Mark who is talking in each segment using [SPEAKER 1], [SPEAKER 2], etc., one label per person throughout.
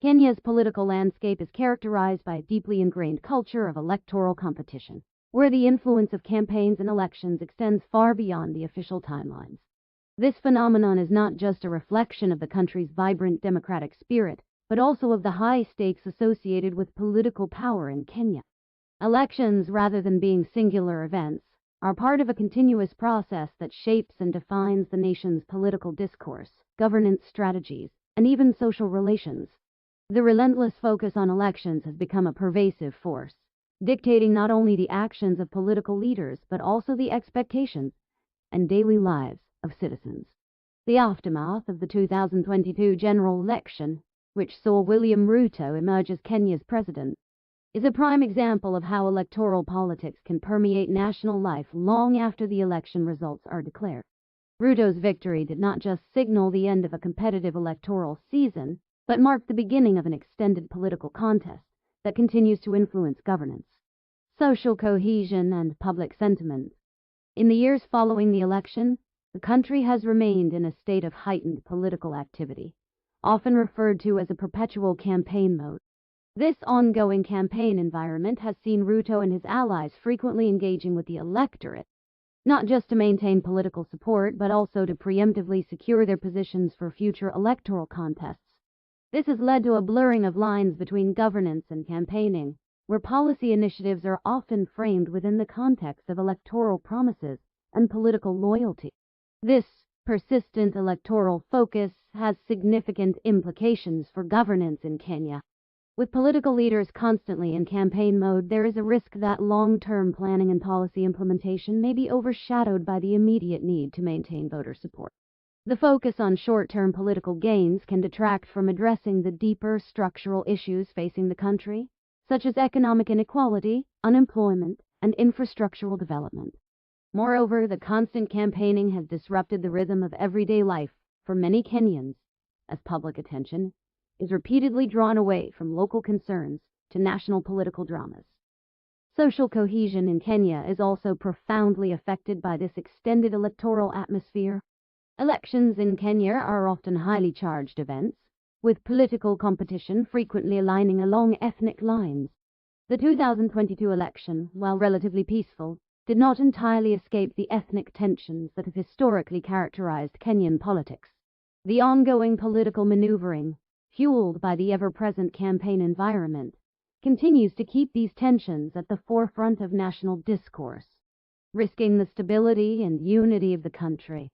[SPEAKER 1] Kenya's political landscape is characterized by a deeply ingrained culture of electoral competition, where the influence of campaigns and elections extends far beyond the official timelines. This phenomenon is not just a reflection of the country's vibrant democratic spirit, but also of the high stakes associated with political power in Kenya. Elections, rather than being singular events, are part of a continuous process that shapes and defines the nation's political discourse, governance strategies, and even social relations. The relentless focus on elections has become a pervasive force, dictating not only the actions of political leaders but also the expectations and daily lives of citizens. The aftermath of the 2022 general election, which saw William Ruto emerge as Kenya's president, is a prime example of how electoral politics can permeate national life long after the election results are declared. Ruto's victory did not just signal the end of a competitive electoral season, but marked the beginning of an extended political contest that continues to influence governance, social cohesion, and public sentiment. In the years following the election, the country has remained in a state of heightened political activity, often referred to as a perpetual campaign mode. This ongoing campaign environment has seen Ruto and his allies frequently engaging with the electorate, not just to maintain political support, but also to preemptively secure their positions for future electoral contests. This has led to a blurring of lines between governance and campaigning, where policy initiatives are often framed within the context of electoral promises and political loyalty. This persistent electoral focus has significant implications for governance in Kenya. With political leaders constantly in campaign mode, there is a risk that long-term planning and policy implementation may be overshadowed by the immediate need to maintain voter support. The focus on short-term political gains can detract from addressing the deeper structural issues facing the country, such as economic inequality, unemployment, and infrastructural development. Moreover, the constant campaigning has disrupted the rhythm of everyday life for many Kenyans, as public attention is repeatedly drawn away from local concerns to national political dramas. Social cohesion in Kenya is also profoundly affected by this extended electoral atmosphere. Elections in Kenya are often highly charged events, with political competition frequently aligning along ethnic lines. The 2022 election, while relatively peaceful, did not entirely escape the ethnic tensions that have historically characterized Kenyan politics. The ongoing political maneuvering, fueled by the ever-present campaign environment, continues to keep these tensions at the forefront of national discourse, risking the stability and unity of the country.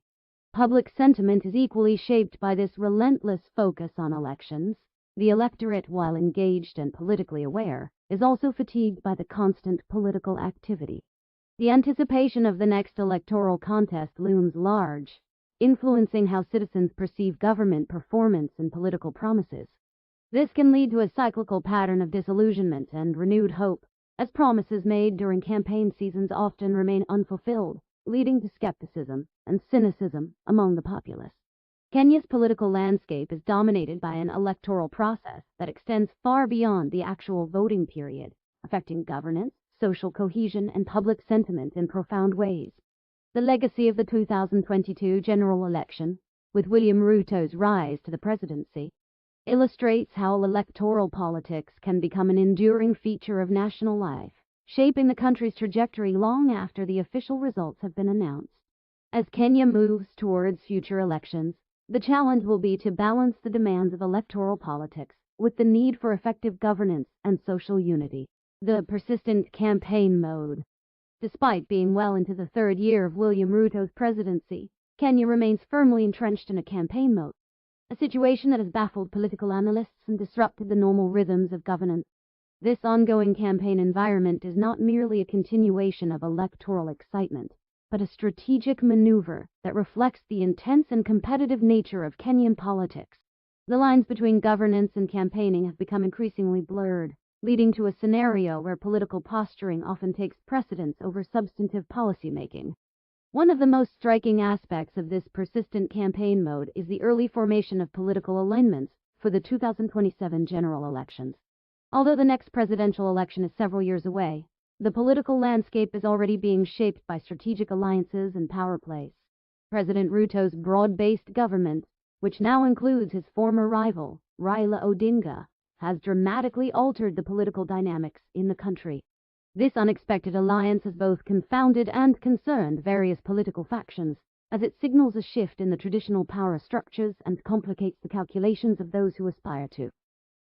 [SPEAKER 1] Public sentiment is equally shaped by this relentless focus on elections. The electorate, while engaged and politically aware, is also fatigued by the constant political activity. The anticipation of the next electoral contest looms large, influencing how citizens perceive government performance and political promises. This can lead to a cyclical pattern of disillusionment and renewed hope, as promises made during campaign seasons often remain unfulfilled, leading to skepticism and cynicism among the populace. Kenya's political landscape is dominated by an electoral process that extends far beyond the actual voting period, affecting governance, social cohesion, and public sentiment in profound ways. The legacy of the 2022 general election, with William Ruto's rise to the presidency, illustrates how electoral politics can become an enduring feature of national life, shaping the country's trajectory long after the official results have been announced. As Kenya moves towards future elections, the challenge will be to balance the demands of electoral politics with the need for effective governance and social unity. The persistent campaign mode. Despite being well into the third year of William Ruto's presidency, Kenya remains firmly entrenched in a campaign mode, a situation that has baffled political analysts and disrupted the normal rhythms of governance. This ongoing campaign environment is not merely a continuation of electoral excitement, but a strategic maneuver that reflects the intense and competitive nature of Kenyan politics. The lines between governance and campaigning have become increasingly blurred, leading to a scenario where political posturing often takes precedence over substantive policymaking. One of the most striking aspects of this persistent campaign mode is the early formation of political alignments for the 2027 general elections. Although the next presidential election is several years away, the political landscape is already being shaped by strategic alliances and power plays. President Ruto's broad-based government, which now includes his former rival, Raila Odinga, has dramatically altered the political dynamics in the country. This unexpected alliance has both confounded and concerned various political factions, as it signals a shift in the traditional power structures and complicates the calculations of those who aspire to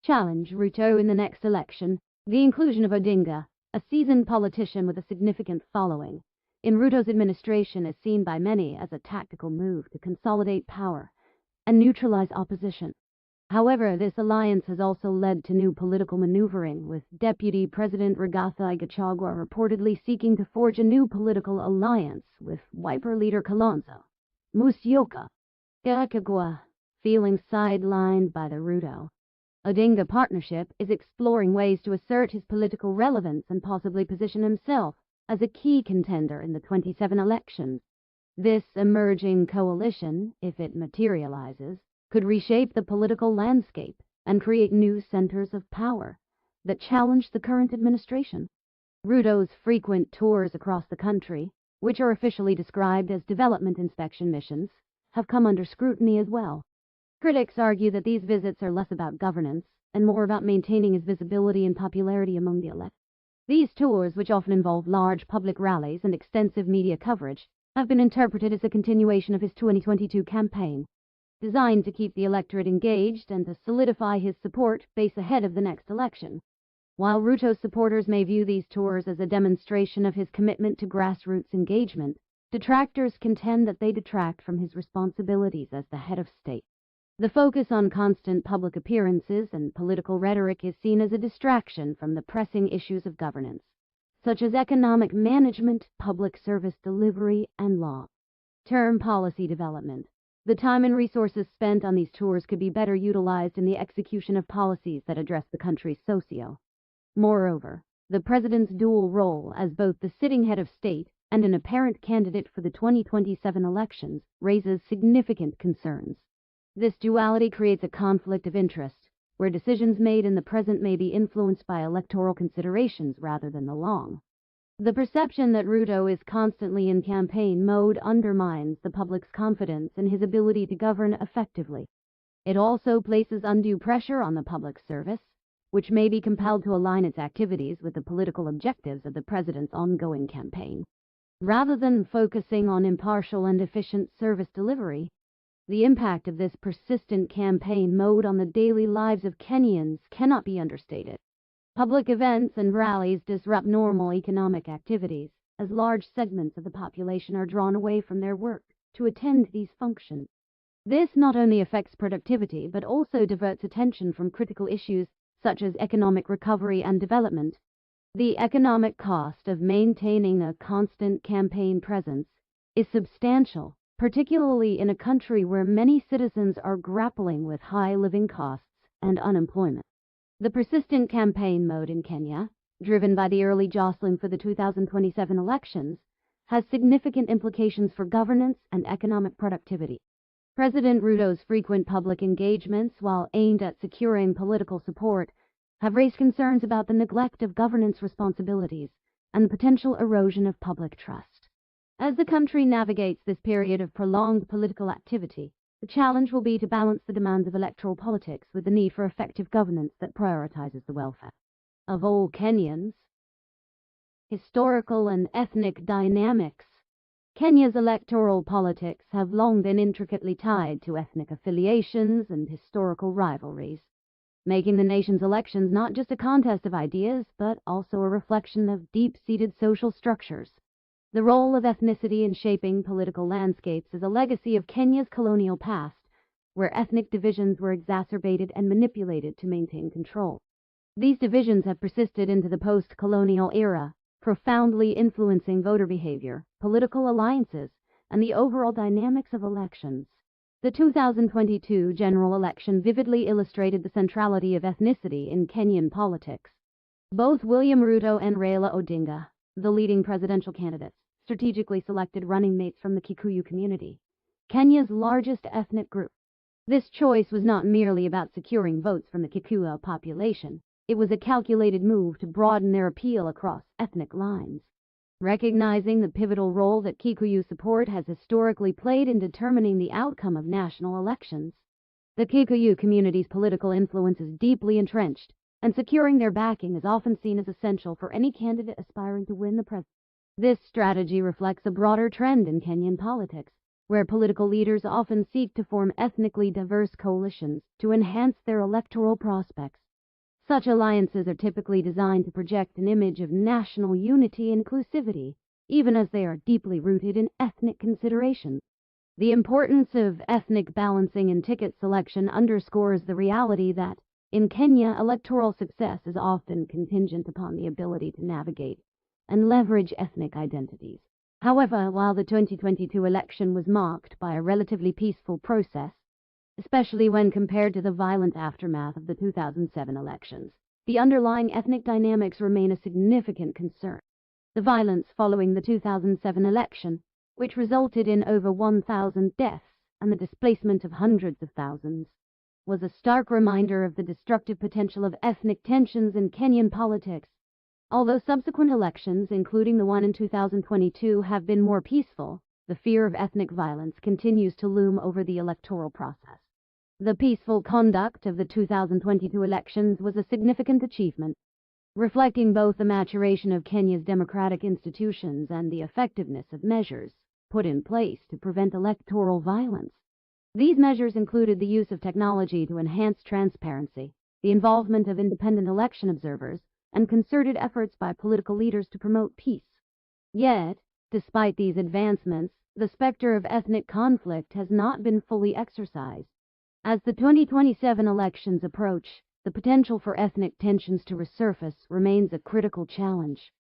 [SPEAKER 1] challenge Ruto in the next election. The inclusion of Odinga, a seasoned politician with a significant following, in Ruto's administration is seen by many as a tactical move to consolidate power and neutralize opposition. However, this alliance has also led to new political maneuvering, with Deputy President Rigathi Gachagua reportedly seeking to forge a new political alliance with Wiper leader Kalonzo Musyoka. Gachagua, feeling sidelined by the Ruto Odinga partnership, is exploring ways to assert his political relevance and possibly position himself as a key contender in the 27 elections. This emerging coalition, if it materializes, could reshape the political landscape and create new centers of power that challenge the current administration. Ruto's frequent tours across the country, which are officially described as development inspection missions, have come under scrutiny as well. Critics argue that these visits are less about governance and more about maintaining his visibility and popularity among the elect. These tours, which often involve large public rallies and extensive media coverage, have been interpreted as a continuation of his 2022 campaign, designed to keep the electorate engaged and to solidify his support base ahead of the next election. While Ruto's supporters may view these tours as a demonstration of his commitment to grassroots engagement, detractors contend that they detract from his responsibilities as the head of state. The focus on constant public appearances and political rhetoric is seen as a distraction from the pressing issues of governance, such as economic management, public service delivery, and long-term policy development. The time and resources spent on these tours could be better utilized in the execution of policies that address the country's socio. Moreover, the president's dual role as both the sitting head of state and an apparent candidate for the 2027 elections raises significant concerns. This duality creates a conflict of interest, where decisions made in the present may be influenced by electoral considerations rather than the long. The perception that Ruto is constantly in campaign mode undermines the public's confidence in his ability to govern effectively. It also places undue pressure on the public service, which may be compelled to align its activities with the political objectives of the president's ongoing campaign. Rather than focusing on impartial and efficient service delivery, the impact of this persistent campaign mode on the daily lives of Kenyans cannot be understated. Public events and rallies disrupt normal economic activities, as large segments of the population are drawn away from their work to attend these functions. This not only affects productivity but also diverts attention from critical issues such as economic recovery and development. The economic cost of maintaining a constant campaign presence is substantial, particularly in a country where many citizens are grappling with high living costs and unemployment. The persistent campaign mode in Kenya, driven by the early jostling for the 2027 elections, has significant implications for governance and economic productivity. President Ruto's frequent public engagements, while aimed at securing political support, have raised concerns about the neglect of governance responsibilities and the potential erosion of public trust. As the country navigates this period of prolonged political activity, the challenge will be to balance the demands of electoral politics with the need for effective governance that prioritizes the welfare of all Kenyans. Historical and ethnic dynamics. Kenya's electoral politics have long been intricately tied to ethnic affiliations and historical rivalries, making the nation's elections not just a contest of ideas, but also a reflection of deep-seated social structures. The role of ethnicity in shaping political landscapes is a legacy of Kenya's colonial past, where ethnic divisions were exacerbated and manipulated to maintain control. These divisions have persisted into the post-colonial era, profoundly influencing voter behavior, political alliances, and the overall dynamics of elections. The 2022 general election vividly illustrated the centrality of ethnicity in Kenyan politics. Both William Ruto and Raila Odinga, the leading presidential candidates, strategically selected running mates from the Kikuyu community, Kenya's largest ethnic group. This choice was not merely about securing votes from the Kikuyu population. It was a calculated move to broaden their appeal across ethnic lines. Recognizing the pivotal role that Kikuyu support has historically played in determining the outcome of national elections, The Kikuyu community's political influence is deeply entrenched, and securing their backing is often seen as essential for any candidate aspiring to win the presidency. This strategy reflects a broader trend in Kenyan politics, where political leaders often seek to form ethnically diverse coalitions to enhance their electoral prospects. Such alliances are typically designed to project an image of national unity and inclusivity, even as they are deeply rooted in ethnic considerations. The importance of ethnic balancing in ticket selection underscores the reality that, in Kenya, electoral success is often contingent upon the ability to navigate and leverage ethnic identities. However, while the 2022 election was marked by a relatively peaceful process, especially when compared to the violent aftermath of the 2007 elections, the underlying ethnic dynamics remain a significant concern. The violence following the 2007 election, which resulted in over 1,000 deaths and the displacement of hundreds of thousands, was a stark reminder of the destructive potential of ethnic tensions in Kenyan politics. Although subsequent elections, including the one in 2022, have been more peaceful, the fear of ethnic violence continues to loom over the electoral process. The peaceful conduct of the 2022 elections was a significant achievement, reflecting both the maturation of Kenya's democratic institutions and the effectiveness of measures put in place to prevent electoral violence. These measures included the use of technology to enhance transparency, the involvement of independent election observers, and concerted efforts by political leaders to promote peace. Yet, despite these advancements, the specter of ethnic conflict has not been fully exorcised. As the 2027 elections approach, the potential for ethnic tensions to resurface remains a critical challenge.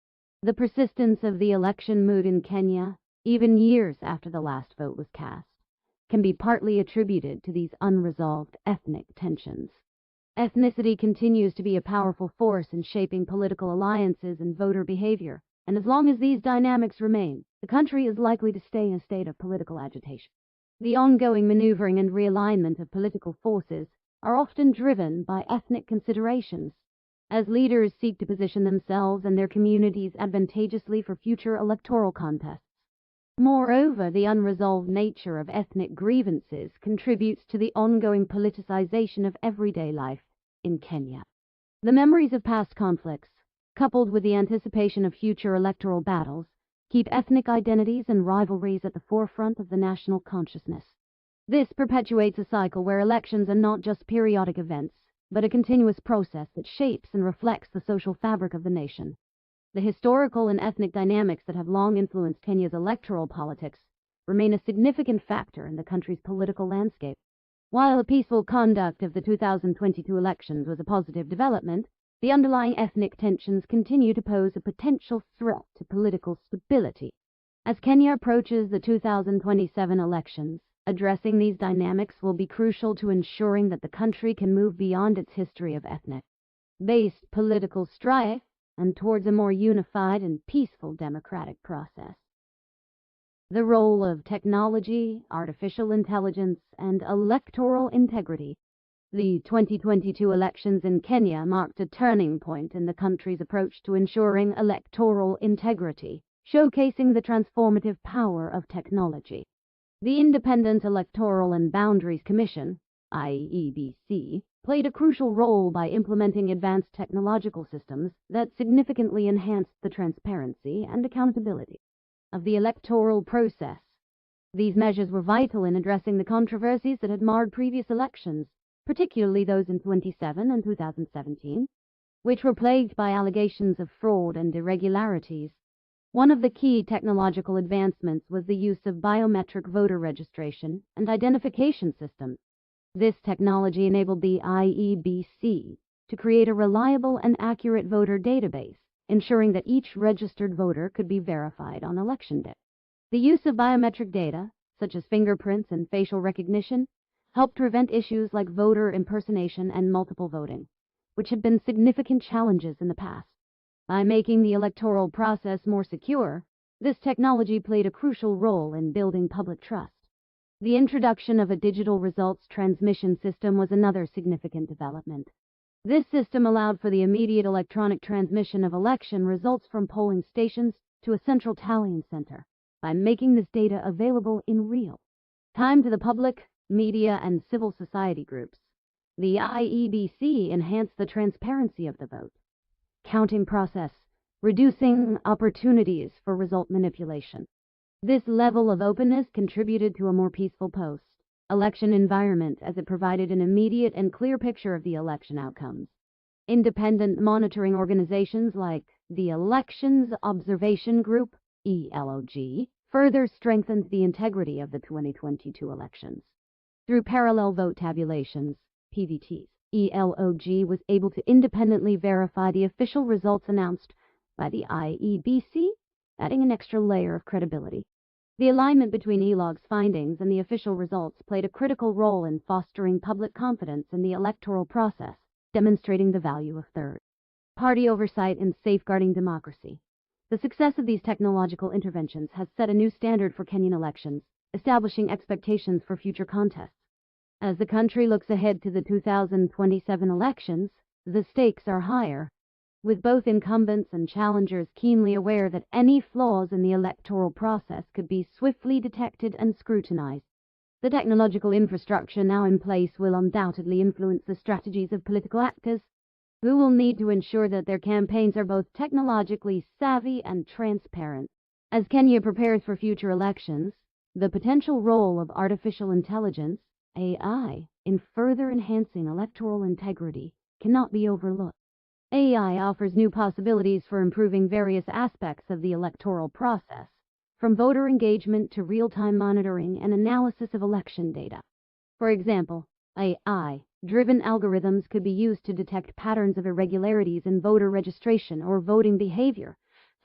[SPEAKER 1] The persistence of the election mood in Kenya, even years after the last vote was cast, can be partly attributed to these unresolved ethnic tensions. Ethnicity continues to be a powerful force in shaping political alliances and voter behavior, and as long as these dynamics remain, the country is likely to stay in a state of political agitation. The ongoing maneuvering and realignment of political forces are often driven by ethnic considerations, as leaders seek to position themselves and their communities advantageously for future electoral contests. Moreover, the unresolved nature of ethnic grievances contributes to the ongoing politicization of everyday life in Kenya. The memories of past conflicts, coupled with the anticipation of future electoral battles, keep ethnic identities and rivalries at the forefront of the national consciousness. This perpetuates a cycle where elections are not just periodic events, but a continuous process that shapes and reflects the social fabric of the nation. The historical and ethnic dynamics that have long influenced Kenya's electoral politics remain a significant factor in the country's political landscape. While the peaceful conduct of the 2022 elections was a positive development, the underlying ethnic tensions continue to pose a potential threat to political stability. As Kenya approaches the 2027 elections, addressing these dynamics will be crucial to ensuring that the country can move beyond its history of ethnic-based political strife and towards a more unified and peaceful democratic process. The role of technology, artificial intelligence, and electoral integrity. The 2022 elections in Kenya marked a turning point in the country's approach to ensuring electoral integrity, showcasing the transformative power of technology. The Independent Electoral and Boundaries Commission, IEBC, played a crucial role by implementing advanced technological systems that significantly enhanced the transparency and accountability of the electoral process. These measures were vital in addressing the controversies that had marred previous elections, particularly those in 2007 and 2017, which were plagued by allegations of fraud and irregularities. One of the key technological advancements was the use of biometric voter registration and identification systems. This technology enabled the IEBC to create a reliable and accurate voter database, ensuring that each registered voter could be verified on election day. The use of biometric data, such as fingerprints and facial recognition, helped prevent issues like voter impersonation and multiple voting, which had been significant challenges in the past. By making the electoral process more secure, this technology played a crucial role in building public trust. The introduction of a digital results transmission system was another significant development. This system allowed for the immediate electronic transmission of election results from polling stations to a central tallying center by making this data available in real time to the public. media, and civil society groups. The IEBC enhanced the transparency of the vote counting process, reducing opportunities for result manipulation. This level of openness contributed to a more peaceful post-election environment as it provided an immediate and clear picture of the election outcomes. Independent monitoring organizations like the Elections Observation Group, ELOG, further strengthened the integrity of the 2022 elections. Through parallel vote tabulations, PVTs, ELOG was able to independently verify the official results announced by the IEBC, adding an extra layer of credibility. The alignment between ELOG's findings and the official results played a critical role in fostering public confidence in the electoral process, demonstrating the value of third-party oversight and safeguarding democracy. The success of these technological interventions has set a new standard for Kenyan elections, establishing expectations for future contests. As the country looks ahead to the 2027 elections, the stakes are higher, with both incumbents and challengers keenly aware that any flaws in the electoral process could be swiftly detected and scrutinized. The technological infrastructure now in place will undoubtedly influence the strategies of political actors, who will need to ensure that their campaigns are both technologically savvy and transparent. As Kenya prepares for future elections, the potential role of artificial intelligence, AI, in further enhancing electoral integrity cannot be overlooked. AI offers new possibilities for improving various aspects of the electoral process, from voter engagement to real-time monitoring and analysis of election data. For example, AI-driven algorithms could be used to detect patterns of irregularities in voter registration or voting behavior,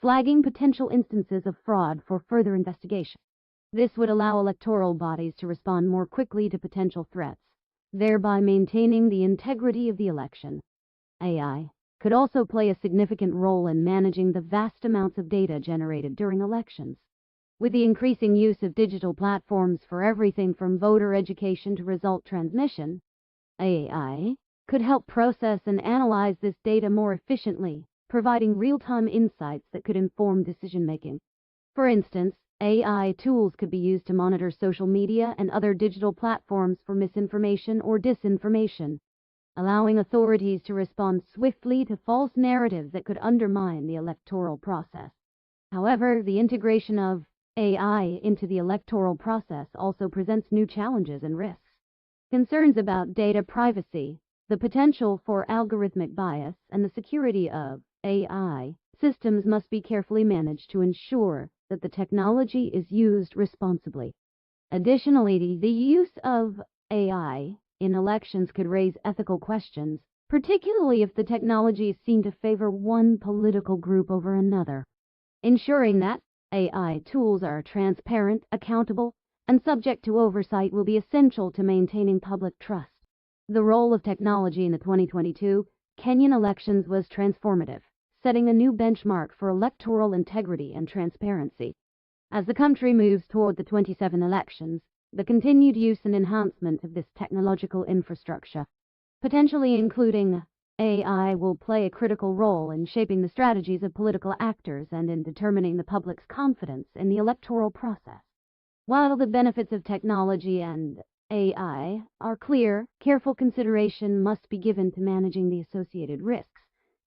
[SPEAKER 1] flagging potential instances of fraud for further investigation. This would allow electoral bodies to respond more quickly to potential threats, thereby maintaining the integrity of the election. AI could also play a significant role in managing the vast amounts of data generated during elections. With the increasing use of digital platforms for everything from voter education to result transmission, AI could help process and analyze this data more efficiently, providing real-time insights that could inform decision-making. For instance, AI tools could be used to monitor social media and other digital platforms for misinformation or disinformation, allowing authorities to respond swiftly to false narratives that could undermine the electoral process. However, the integration of AI into the electoral process also presents new challenges and risks. Concerns about data privacy, the potential for algorithmic bias, and the security of AI systems must be carefully managed to ensure that the technology is used responsibly. Additionally, the use of AI in elections could raise ethical questions, particularly if the technology is seen to favor one political group over another. Ensuring that AI tools are transparent, accountable, and subject to oversight will be essential to maintaining public trust. The role of technology in the 2022 Kenyan elections was transformative, setting a new benchmark for electoral integrity and transparency. As the country moves toward the 27 elections, the continued use and enhancement of this technological infrastructure, potentially including AI, will play a critical role in shaping the strategies of political actors and in determining the public's confidence in the electoral process. While the benefits of technology and AI are clear, careful consideration must be given to managing the associated risks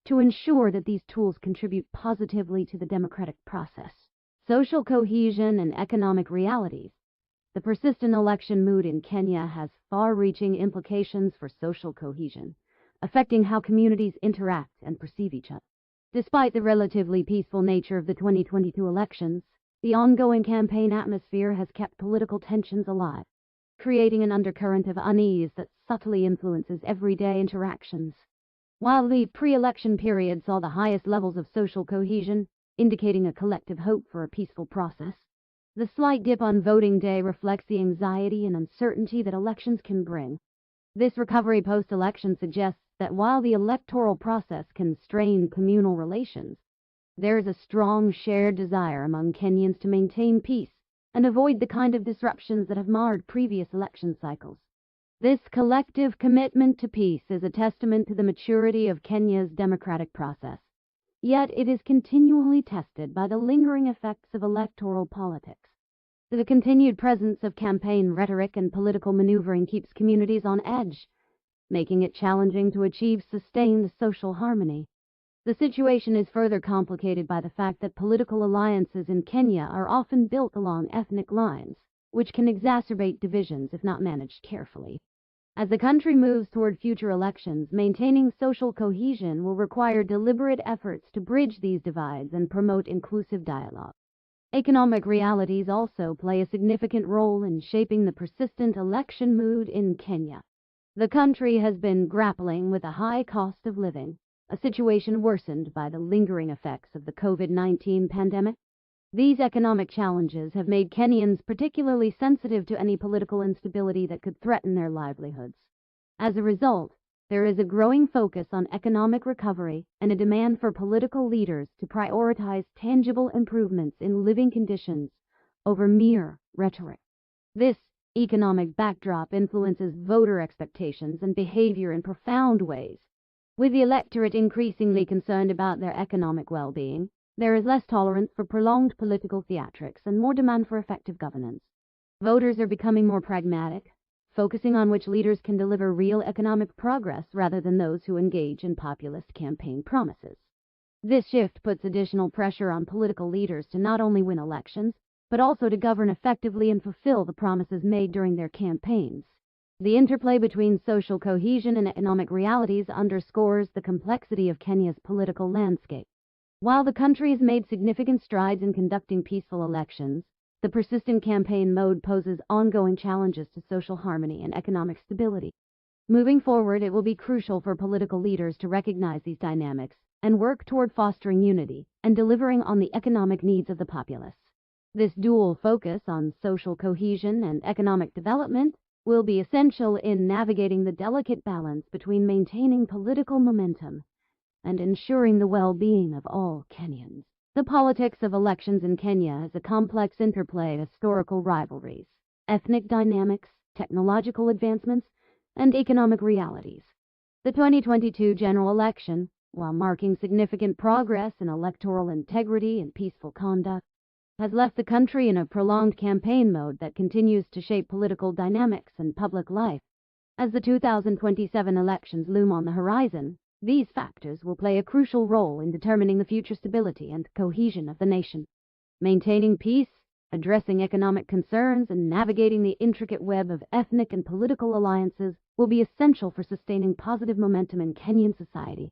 [SPEAKER 1] to ensure that these tools contribute positively to the democratic process. Social cohesion and economic realities. The persistent election mood in Kenya has far-reaching implications for social cohesion, affecting how communities interact and perceive each other. Despite the relatively peaceful nature of the 2022 elections, the ongoing campaign atmosphere has kept political tensions alive, creating an undercurrent of unease that subtly influences everyday interactions. While the pre-election period saw the highest levels of social cohesion, indicating a collective hope for a peaceful process, the slight dip on voting day reflects the anxiety and uncertainty that elections can bring. This recovery post-election suggests that while the electoral process can strain communal relations, there is a strong shared desire among Kenyans to maintain peace and avoid the kind of disruptions that have marred previous election cycles. This collective commitment to peace is a testament to the maturity of Kenya's democratic process. Yet it is continually tested by the lingering effects of electoral politics. The continued presence of campaign rhetoric and political maneuvering keeps communities on edge, making it challenging to achieve sustained social harmony. The situation is further complicated by the fact that political alliances in Kenya are often built along ethnic lines, which can exacerbate divisions if not managed carefully. As the country moves toward future elections, maintaining social cohesion will require deliberate efforts to bridge these divides and promote inclusive dialogue. Economic realities also play a significant role in shaping the persistent election mood in Kenya. The country has been grappling with a high cost of living, a situation worsened by the lingering effects of the COVID-19 pandemic. These economic challenges have made Kenyans particularly sensitive to any political instability that could threaten their livelihoods. As a result, there is a growing focus on economic recovery and a demand for political leaders to prioritize tangible improvements in living conditions over mere rhetoric. This economic backdrop influences voter expectations and behavior in profound ways. With the electorate increasingly concerned about their economic well-being, there is less tolerance for prolonged political theatrics and more demand for effective governance. Voters are becoming more pragmatic, focusing on which leaders can deliver real economic progress rather than those who engage in populist campaign promises. This shift puts additional pressure on political leaders to not only win elections, but also to govern effectively and fulfill the promises made during their campaigns. The interplay between social cohesion and economic realities underscores the complexity of Kenya's political landscape. While the country has made significant strides in conducting peaceful elections, the persistent campaign mode poses ongoing challenges to social harmony and economic stability. Moving forward, it will be crucial for political leaders to recognize these dynamics and work toward fostering unity and delivering on the economic needs of the populace. This dual focus on social cohesion and economic development will be essential in navigating the delicate balance between maintaining political momentum and ensuring the well-being of all Kenyans. The politics of elections in Kenya is a complex interplay of historical rivalries, ethnic dynamics, technological advancements, and economic realities. The 2022 general election, while marking significant progress in electoral integrity and peaceful conduct, has left the country in a prolonged campaign mode that continues to shape political dynamics and public life. As the 2027 elections loom on the horizon, these factors will play a crucial role in determining the future stability and cohesion of the nation. Maintaining peace, addressing economic concerns, and navigating the intricate web of ethnic and political alliances will be essential for sustaining positive momentum in Kenyan society.